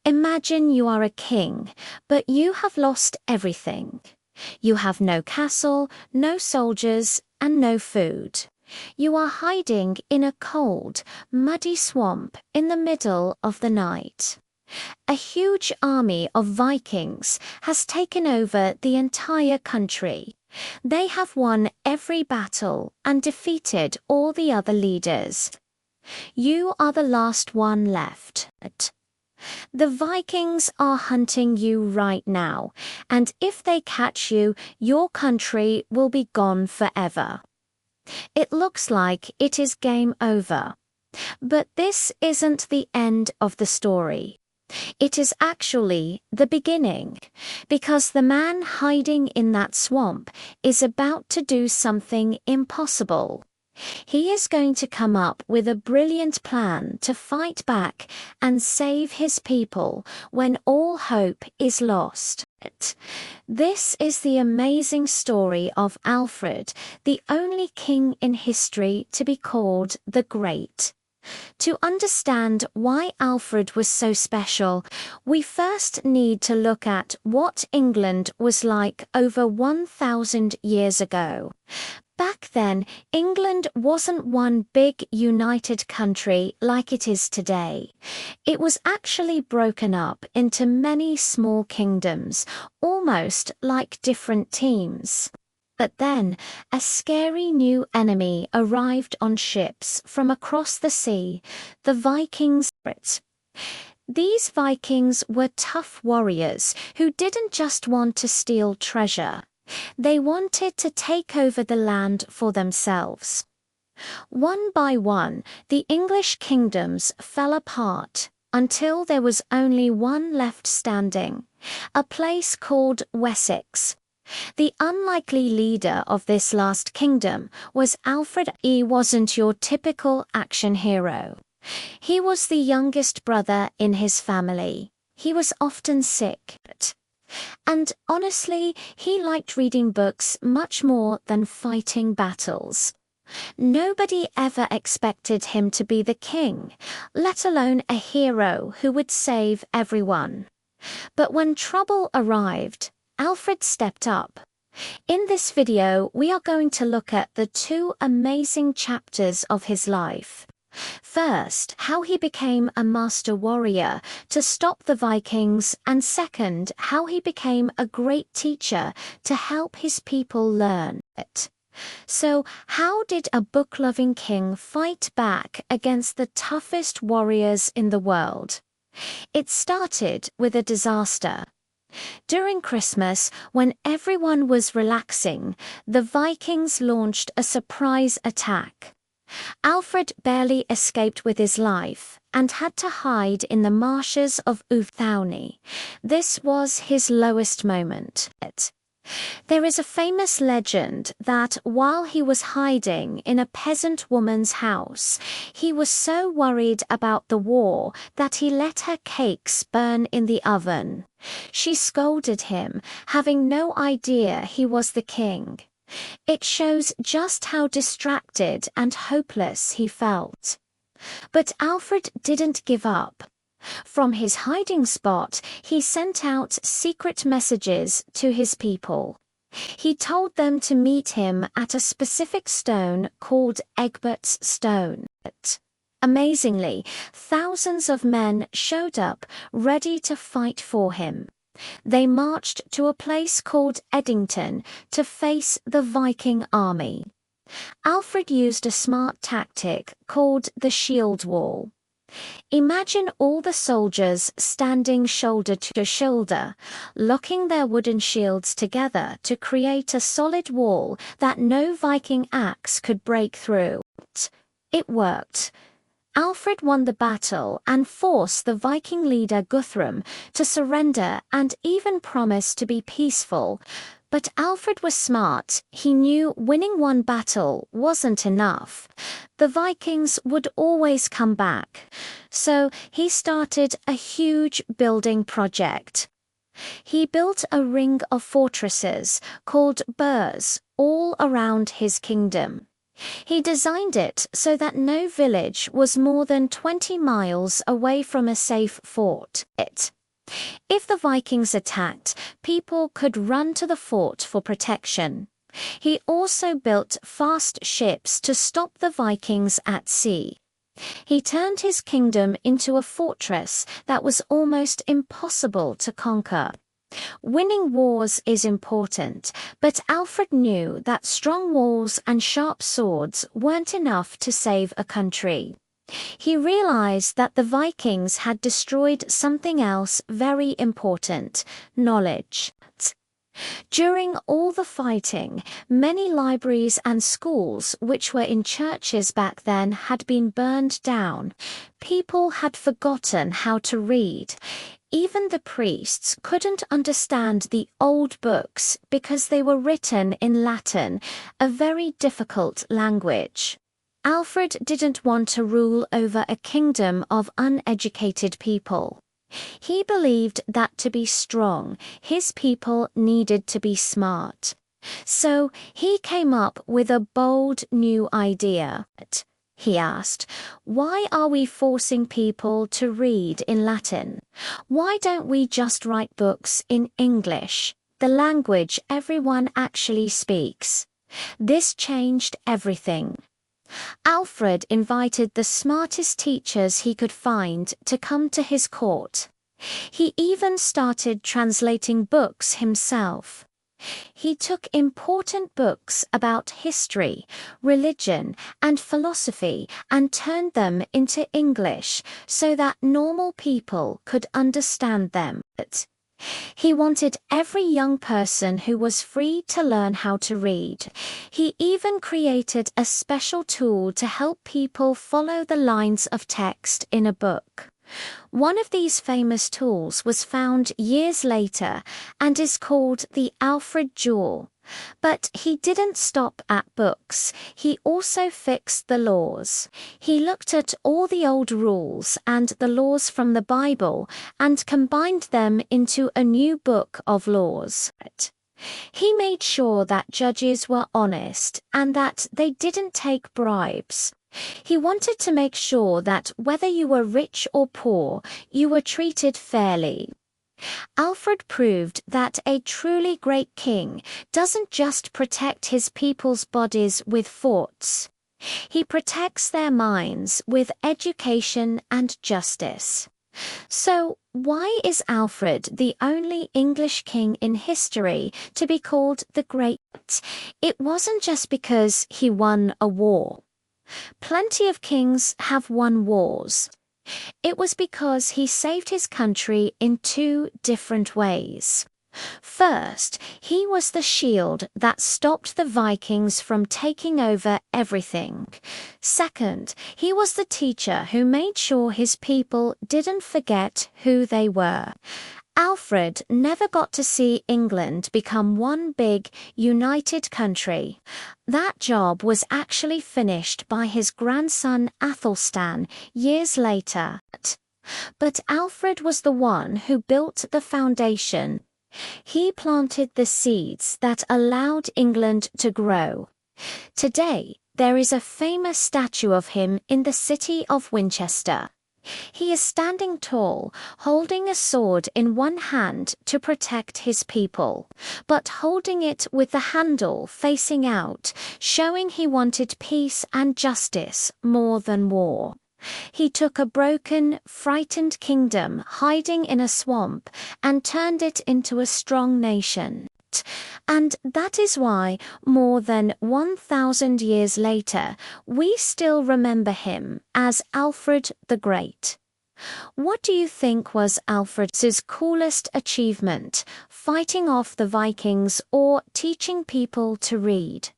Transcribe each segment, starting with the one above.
Imagine you are a king, but you have lost everything. You have no castle, no soldiers, and no food. You are hiding in a cold, muddy swamp in the middle of the night. A huge army of Vikings has taken over the entire country. They have won every battle and defeated all the other leaders. You are the last one left. The Vikings are hunting you right now, and if they catch you, your country will be gone forever. It looks like it is game over. But this isn't the end of the story. It is actually the beginning, because the man hiding in that swamp is about to do something impossible. He is going to come up with a brilliant plan to fight back and save his people when all hope is lost. This is the amazing story of Alfred, the only king in history to be called the Great. To understand why Alfred was so special, we first need to look at what England was like over 1,000 years ago. Back then, England wasn't one big united country like it is today. It was actually broken up into many small kingdoms, almost like different teams. But then, a scary new enemy arrived on ships from across the sea, the Vikings. These Vikings were tough warriors who didn't just want to steal treasure. They wanted to take over the land for themselves. One by one, the English kingdoms fell apart until there was only one left standing, a place called Wessex. The unlikely leader of this last kingdom was Alfred. He wasn't your typical action hero. He was the youngest brother in his family. He was often sick. And honestly, he liked reading books much more than fighting battles. Nobody ever expected him to be the king, let alone a hero who would save everyone. But when trouble arrived, Alfred stepped up. In this video, we are going to look at the two amazing chapters of his life. First, how he became a master warrior to stop the Vikings, and second, how he became a great teacher to help his people learn it. So, how did a book-loving king fight back against the toughest warriors in the world? It started with a disaster. During Christmas, when everyone was relaxing, the Vikings launched a surprise attack. Alfred barely escaped with his life and had to hide in the marshes of Athelney. This was his lowest moment. There is a famous legend that while he was hiding in a peasant woman's house, he was so worried about the war that he let her cakes burn in the oven. She scolded him, having no idea he was the king. It shows just how distracted and hopeless he felt. But Alfred didn't give up. From his hiding spot, he sent out secret messages to his people. He told them to meet him at a specific stone called Egbert's Stone. Amazingly, thousands of men showed up ready to fight for him. They marched to a place called Edington to face the Viking army. Alfred used a smart tactic called the shield wall. Imagine all the soldiers standing shoulder to shoulder, locking their wooden shields together to create a solid wall that no Viking axe could break through. It worked. Alfred won the battle and forced the Viking leader Guthrum to surrender and even promise to be peaceful. But Alfred was smart. He knew winning one battle wasn't enough. The Vikings would always come back. So he started a huge building project. He built a ring of fortresses called Burhs all around his kingdom. He designed it so that no village was more than 20 miles away from a safe fort. If the Vikings attacked, people could run to the fort for protection. He also built fast ships to stop the Vikings at sea. He turned his kingdom into a fortress that was almost impossible to conquer. Winning wars is important, but Alfred knew that strong walls and sharp swords weren't enough to save a country. He realized that the Vikings had destroyed something else very important: knowledge. During all the fighting, many libraries and schools which were in churches back then had been burned down. People had forgotten how to read. Even the priests couldn't understand the old books because they were written in Latin, a very difficult language. Alfred didn't want to rule over a kingdom of uneducated people. He believed that to be strong, his people needed to be smart. So he came up with a bold new idea. He asked, "Why are we forcing people to read in Latin? Why don't we just write books in English, the language everyone actually speaks?" This changed everything. Alfred invited the smartest teachers he could find to come to his court. He even started translating books himself. He took important books about history, religion, and philosophy and turned them into English so that normal people could understand them. He wanted every young person who was free to learn how to read. He even created a special tool to help people follow the lines of text in a book. One of these famous tools was found years later and is called the Alfred Jewel. But he didn't stop at books. He also fixed the laws. He looked at all the old rules and the laws from the Bible and combined them into a new book of laws. He made sure that judges were honest and that they didn't take bribes. He wanted to make sure that whether you were rich or poor, you were treated fairly. Alfred proved that a truly great king doesn't just protect his people's bodies with forts. He protects their minds with education and justice. So, why is Alfred the only English king in history to be called the Great? It wasn't just because he won a war. Plenty of kings have won wars. It was because he saved his country in two different ways. First, he was the shield that stopped the Vikings from taking over everything. Second, he was the teacher who made sure his people didn't forget who they were. Alfred never got to see England become one big, united country. That job was actually finished by his grandson Athelstan years later. But Alfred was the one who built the foundation. He planted the seeds that allowed England to grow. Today, there is a famous statue of him in the city of Winchester. He is standing tall, holding a sword in one hand to protect his people, but holding it with the handle facing out, showing he wanted peace and justice more than war. He took a broken, frightened kingdom hiding in a swamp and turned it into a strong nation. And that is why, more than 1,000 years later, we still remember him as Alfred the Great. What do you think was Alfred's coolest achievement, fighting off the Vikings or teaching people to read?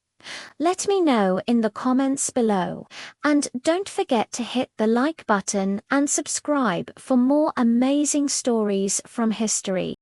Let me know in the comments below, and don't forget to hit the like button and subscribe for more amazing stories from history.